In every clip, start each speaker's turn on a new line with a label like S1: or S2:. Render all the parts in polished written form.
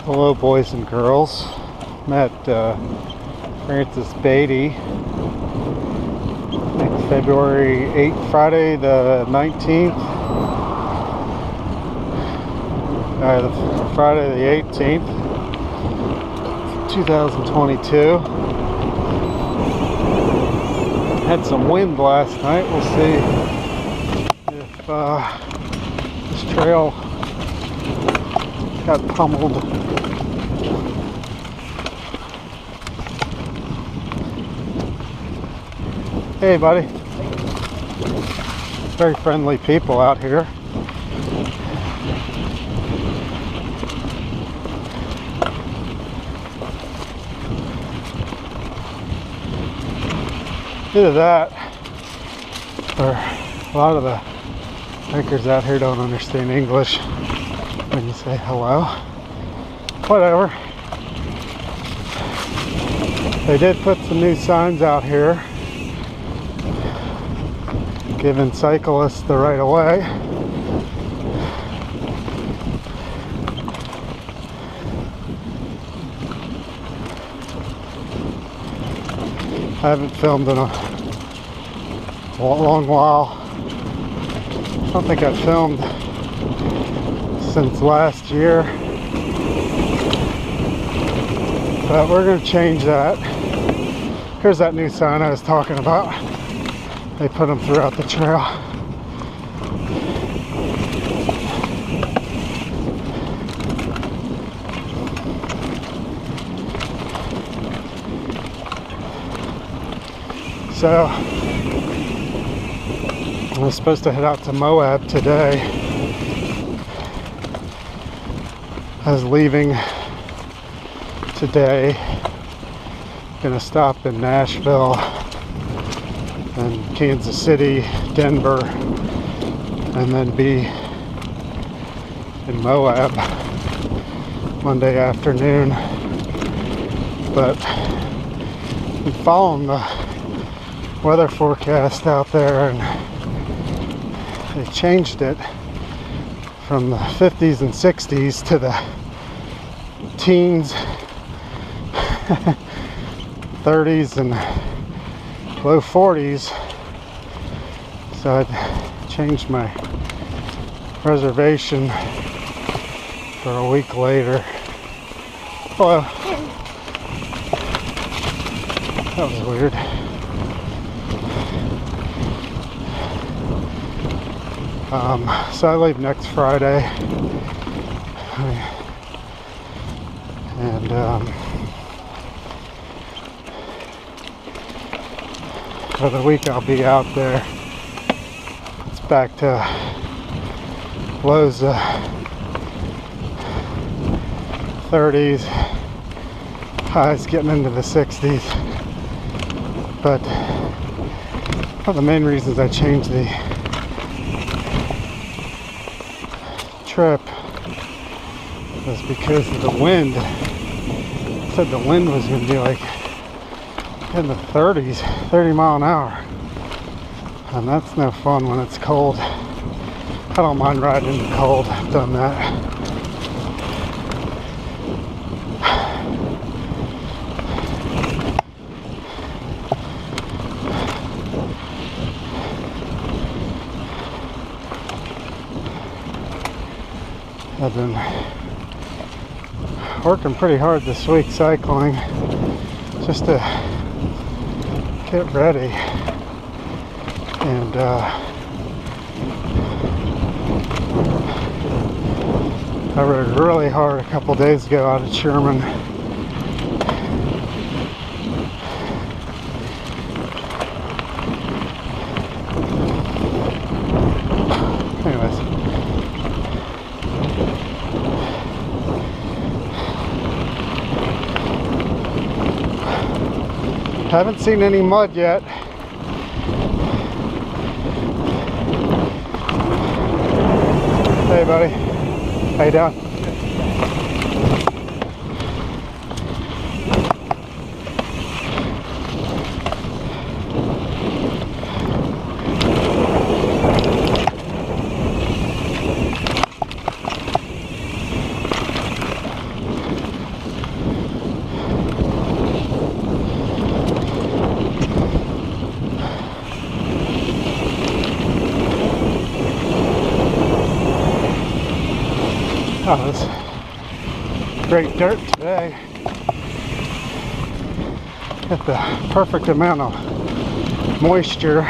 S1: Hello boys and girls. Met Francis Beaty February 8th, Friday the 19th. Friday the 18th, 2022. Had some wind last night. We'll see if this trail got pummeled. Hey buddy. Very friendly people out here. Either that, or a lot of the hikers out here don't understand English when you say hello. Whatever. They did put some new signs out here giving cyclists the right of way. I haven't filmed in a long while. I don't think I've filmed since last year. But we're going to change that. Here's that new sign I was talking about. They put them throughout the trail. So, I was supposed to head out to Moab today. I was leaving today. Gonna stop in Nashville and Kansas City, Denver, and then be in Moab Monday afternoon. But I'm following the weather forecast out there, and they changed it from the 50s and 60s to the teens, 30s and low 40s. So I changed my reservation for a week later. Hello. That was weird. So I leave next Friday, and for the week I'll be out there. It's back to lows 30s, highs getting into the 60s. But one of the main reasons I changed the trip was because of the wind. I said the wind was going to be like in the 30s, 30 mile an hour, and that's no fun when it's cold. I don't mind riding in the cold. I've done that. I've been working pretty hard this week cycling just to get ready, and I rode really hard a couple days ago out of Sherman. Anyways, haven't seen any mud yet. Hey buddy, how you doing? Oh, this great dirt today. Got the perfect amount of moisture.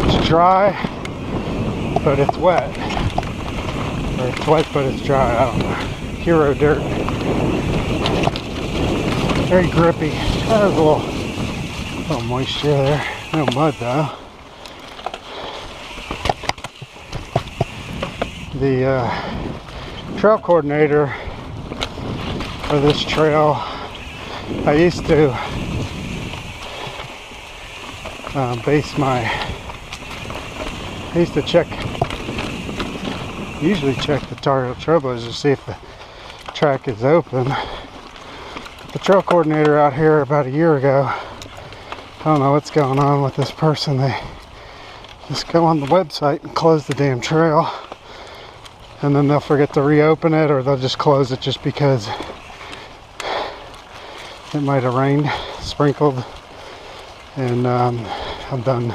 S1: It's dry, but it's wet. Or it's wet, but it's dry. I don't know. Hero dirt. Very grippy. There's a little moisture there. No mud though. The trail coordinator for this trail, I used to usually check the trailblazers to see if the track is open. The trail coordinator out here about a year ago, I don't know what's going on with this person. They just go on the website and close the damn trail, and then they'll forget to reopen it, or they'll just close it just because it might have rained, sprinkled, and I'm done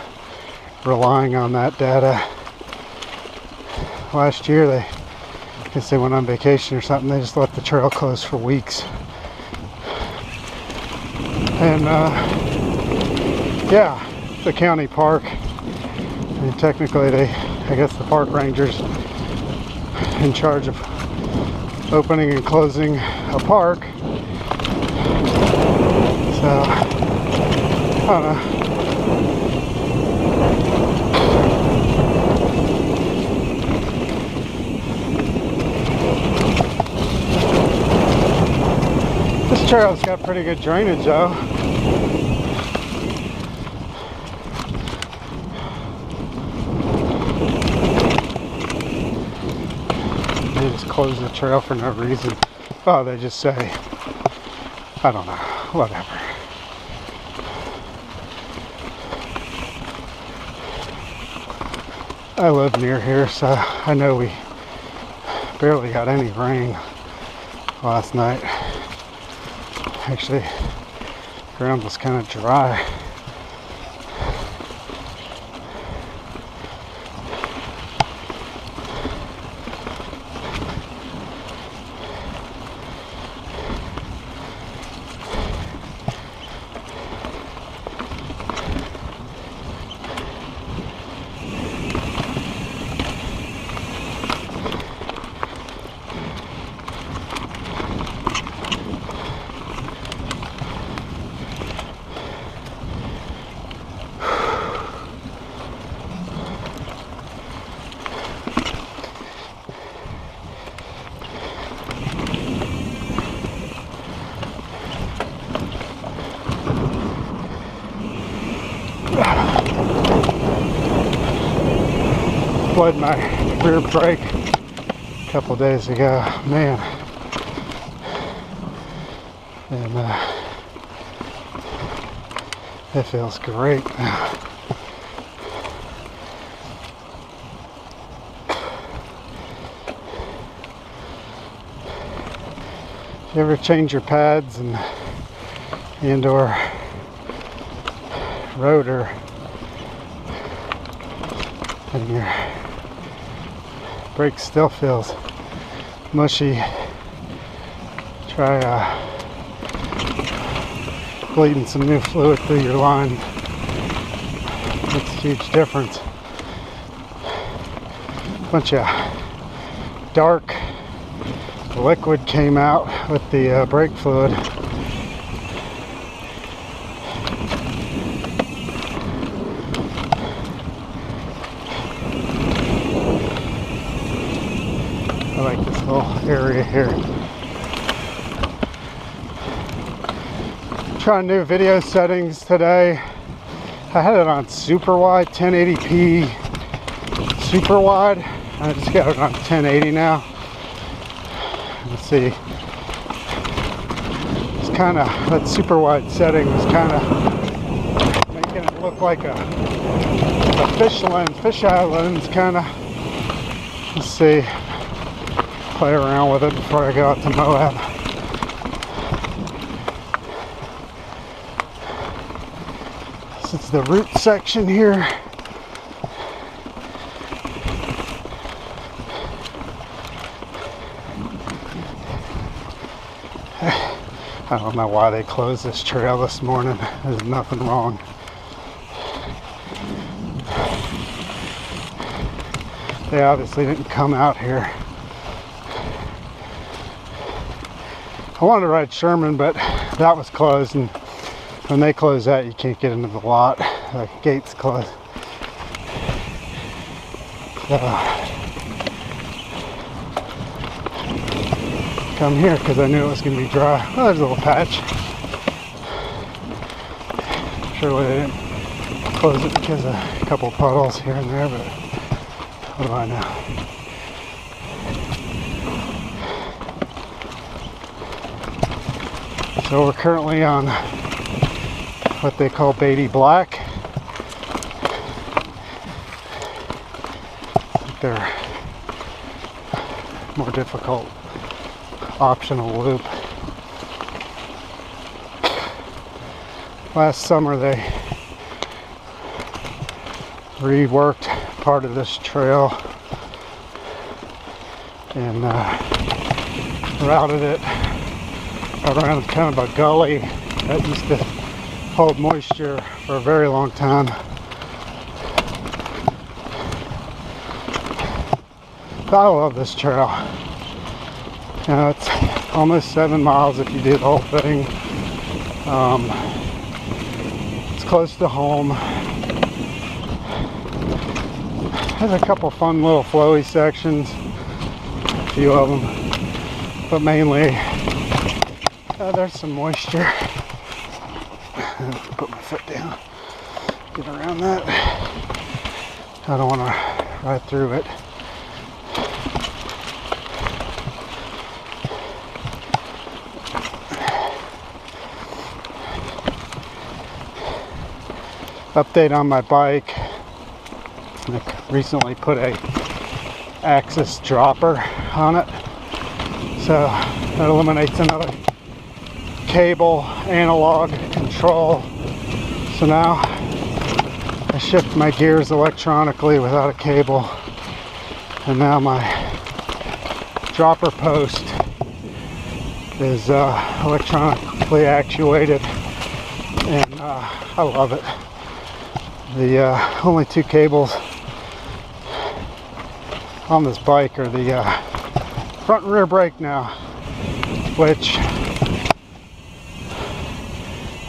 S1: relying on that data. Last year, I guess they went on vacation or something, they just let the trail close for weeks. And yeah, the county park, and technically I guess the park rangers in charge of opening and closing a park. So, I don't know. This trail's got pretty good drainage though. They just close the trail for no reason. Oh, they just say, I don't know, whatever. I live near here, so I know we barely got any rain last night. Actually, the ground was kind of dry. Bled my rear brake a couple days ago, man, and it feels great now. You ever change your pads and or rotor, and your brake still feels mushy? Try bleeding some new fluid through your line. Makes a huge difference. Bunch of dark liquid came out with the brake fluid. I like this whole area here. Trying new video settings today. I had it on super wide, 1080p super wide. I just got it on 1080 now. Let's see. It's kind of, that super wide setting was kind of making it look like a fish lens, fisheye lens kind of. Let's see. Play around with it before I go out to Moab. This is the root section here. I don't know why they closed this trail this morning. There's nothing wrong. They obviously didn't come out here. I wanted to ride Sherman, but that was closed, and when they close that, you can't get into the lot. The gate's closed. So, come here because I knew it was going to be dry. Oh, there's a little patch. Surely they didn't close it because of a couple puddles here and there, but what do I know? So we're currently on what they call Beaty Black. They're more difficult optional loop. Last summer they reworked part of this trail and routed it around kind of a gully that used to hold moisture for a very long time. I love this trail. You know, it's almost 7 miles if you do the whole thing. It's close to home. Has a couple fun little flowy sections, a few of them, but mainly there's some moisture. Put my foot down, get around that. I don't want to ride through it. Update on my bike. I recently put a axis dropper on it, so that eliminates another cable analog control. So now I shift my gears electronically without a cable, and now my dropper post is electronically actuated, and I love it. The only two cables on this bike are the front and rear brake now, which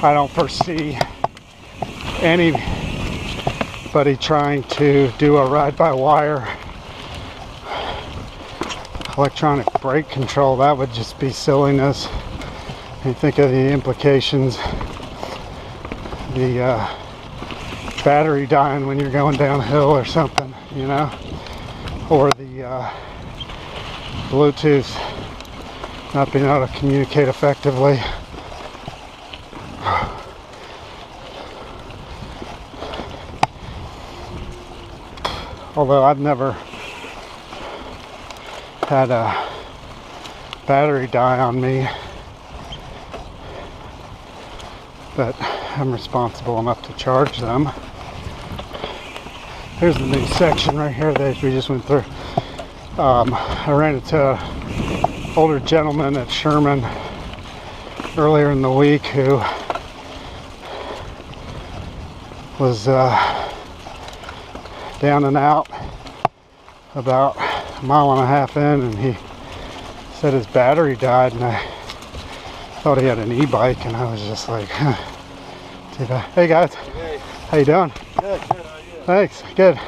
S1: I don't foresee anybody trying to do a ride-by-wire electronic brake control. That would just be silliness. You think of the implications, the battery dying when you're going downhill or something, you know, or the Bluetooth not being able to communicate effectively. Although I've never had a battery die on me, but I'm responsible enough to charge them. Here's the new section right here that we just went through. I ran into an older gentleman at Sherman earlier in the week who was down and out about a mile and a half in, and he said his battery died, and I thought he had an e-bike, and I was just like, huh. Hey guys, hey. How you doing? Good, good. How are you? Thanks, good.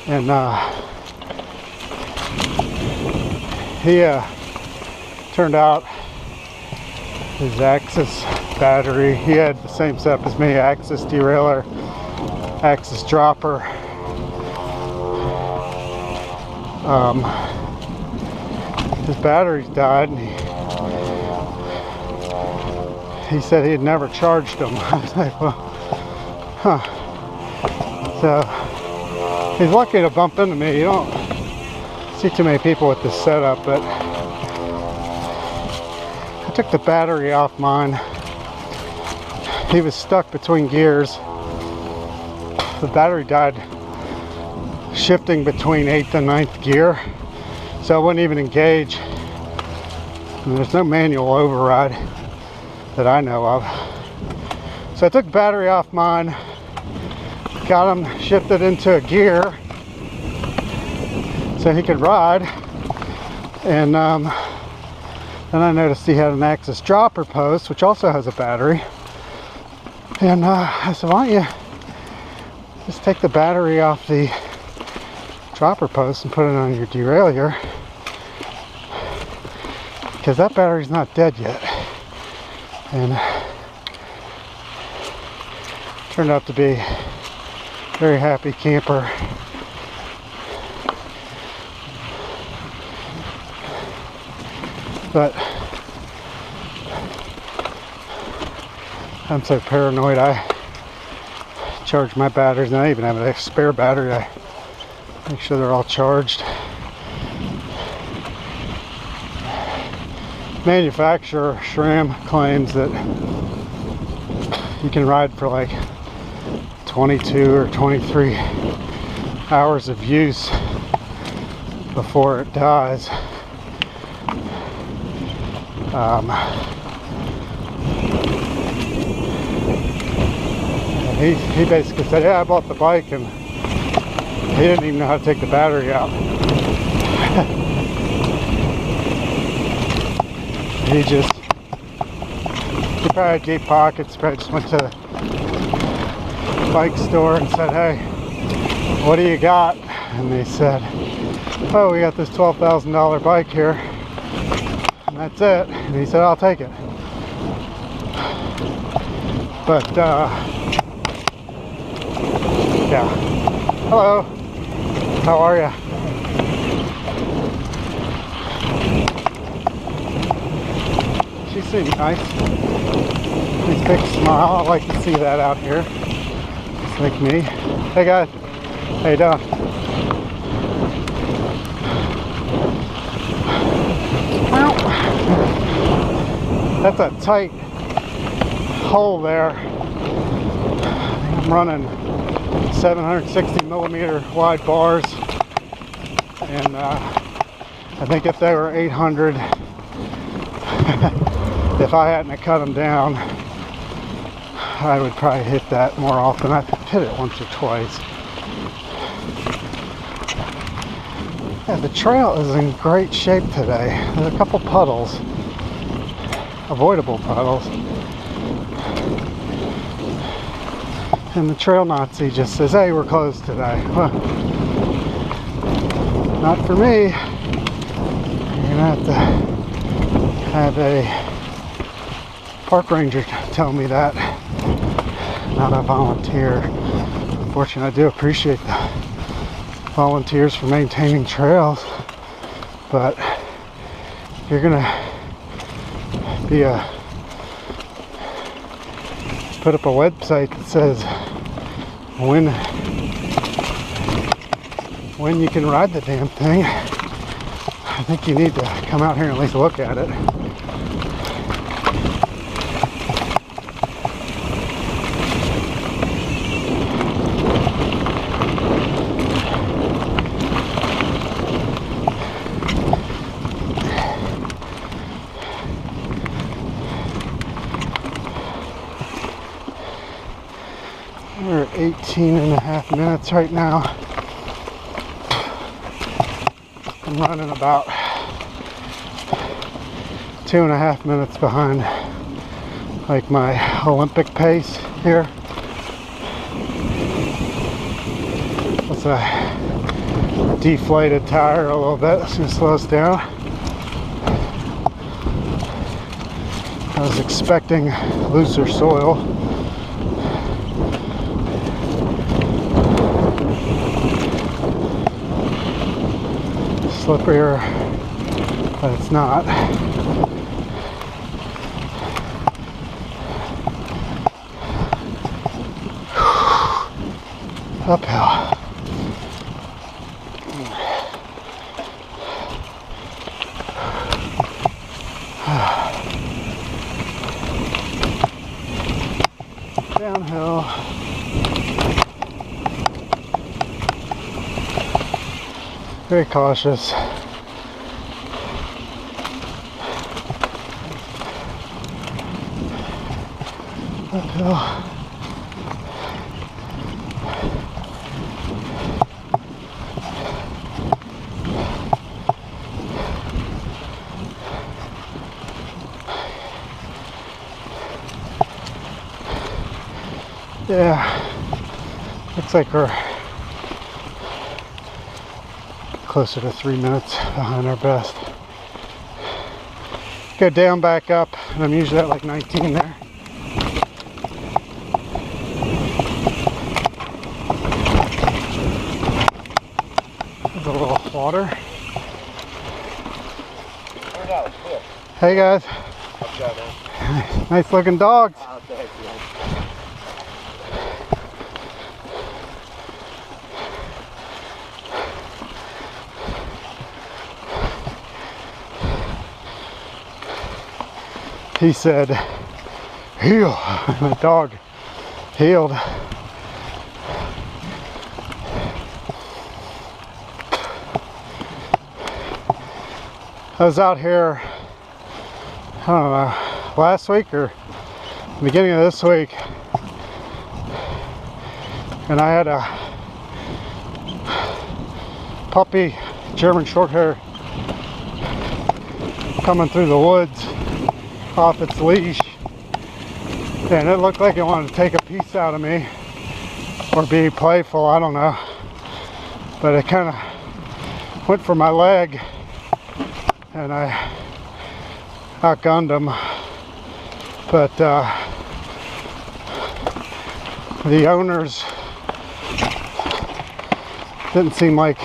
S1: And he turned out his axis battery, he had the same setup as me, axis derailleur, axis dropper. His batteries died, and he said he had never charged them. I was like, well, huh. So he's lucky to bump into me. You don't see too many people with this setup, but I took the battery off mine. He was stuck between gears. The battery died shifting between 8th and 9th gear, so it wouldn't even engage And there's no manual override that I know of. So I took the battery off mine, got him shifted into a gear so he could ride, and then I noticed he had an Axis dropper post, which also has a battery. And I said, why don't you just take the battery off the dropper post and put it on your derailleur, because that battery's not dead yet. And turned out to be a very happy camper. But I'm so paranoid, I charge my batteries, and I even have a spare battery. I make sure they're all charged. Manufacturer SRAM claims that you can ride for like 22 or 23 hours of use before it dies. He basically said, yeah, I bought the bike and he didn't even know how to take the battery out. He probably had deep pockets, probably just went to the bike store and said, hey, what do you got? And they said, oh, we got this $12,000 bike here, and that's it. And he said, I'll take it. But yeah. Hello, how are you? She seems nice. Nice big smile. I like to see that out here. Just like me. Hey guys, how you doing? Well, that's a tight hole there. I'm running 760 millimeter wide bars, and I think if they were 800, if I hadn't cut them down, I would probably hit that more often. I've hit it once or twice. Yeah, the trail is in great shape today. There's a couple puddles, avoidable puddles. And the trail Nazi just says, hey, we're closed today. Well, not for me. You're gonna have to have a park ranger tell me that, not a volunteer. Unfortunately, I do appreciate the volunteers for maintaining trails, but if you're gonna be put up a website that says when you can ride the damn thing, I think you need to come out here and at least look at it. We're at 18 and a half minutes right now. I'm running about 2.5 minutes behind like my Olympic pace here. That's a deflated tire a little bit. It's gonna slow us down. I was expecting looser soil. Slipperier, but it's not. Uphill. Downhill. Very cautious. Uphill. Yeah, looks like we're closer to 3 minutes behind our best. Go down, back up, and I'm usually at like 19 there. There's a little water. Hey guys.
S2: What's up, man?
S1: Nice looking dogs.
S2: Oh, thank you.
S1: He said, heel, and the dog healed. I was out here, I don't know, last week or the beginning of this week, and I had a puppy German Shorthair coming through the woods off its leash, and it looked like it wanted to take a piece out of me or be playful, I don't know, but it kind of went for my leg and I outgunned him. But the owners didn't seem like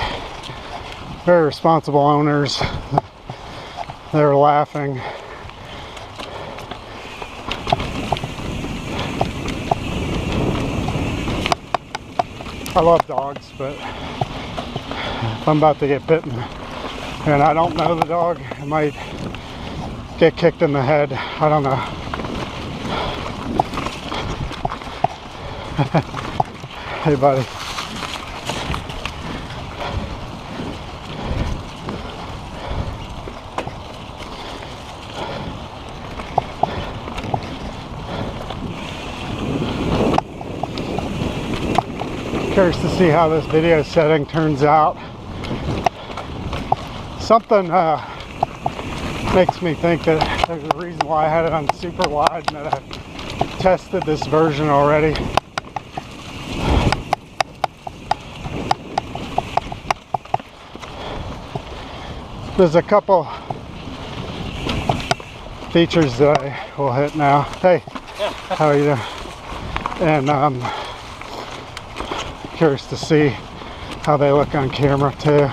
S1: very responsible owners. They were laughing. I love dogs, but if I'm about to get bitten and I don't know the dog, I might get kicked in the head. I don't know. Hey, buddy. Curious to see how this video setting turns out. Something makes me think that there's a reason why I had it on super wide and that I've tested this version already. There's a couple features that I will hit now. Hey, how are you doing? And curious to see how they look on camera too.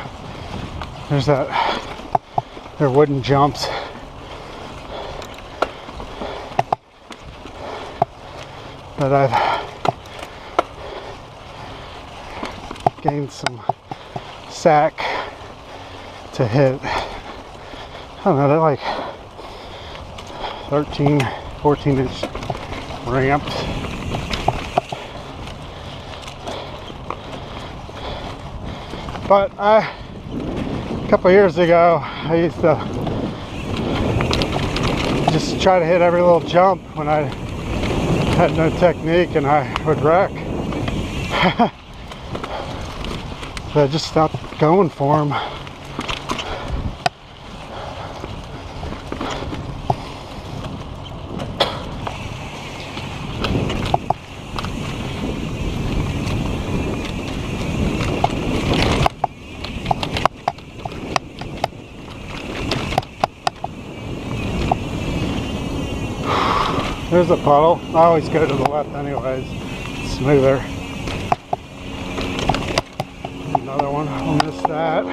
S1: There's they're wooden jumps. But I've gained some sack to hit. I don't know, they're like 13, 14 inch ramps. But a couple years ago, I used to just try to hit every little jump when I had no technique and I would wreck. So I just stopped going for them. There's a puddle. I always go to the left anyways. It's smoother. Another one. I'll miss that.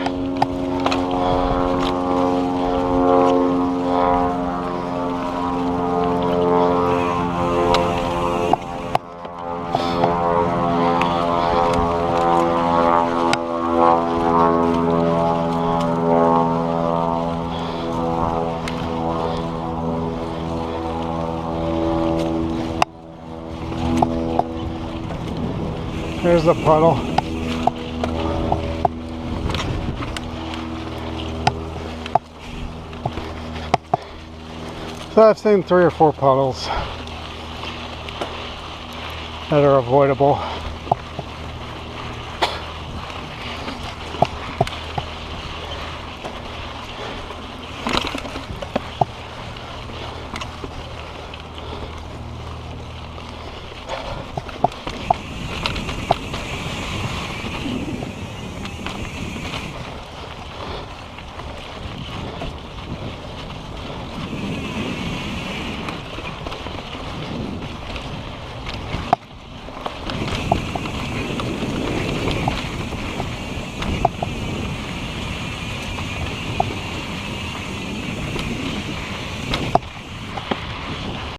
S1: There's the puddle. So I've seen 3 or 4 puddles. that are avoidable.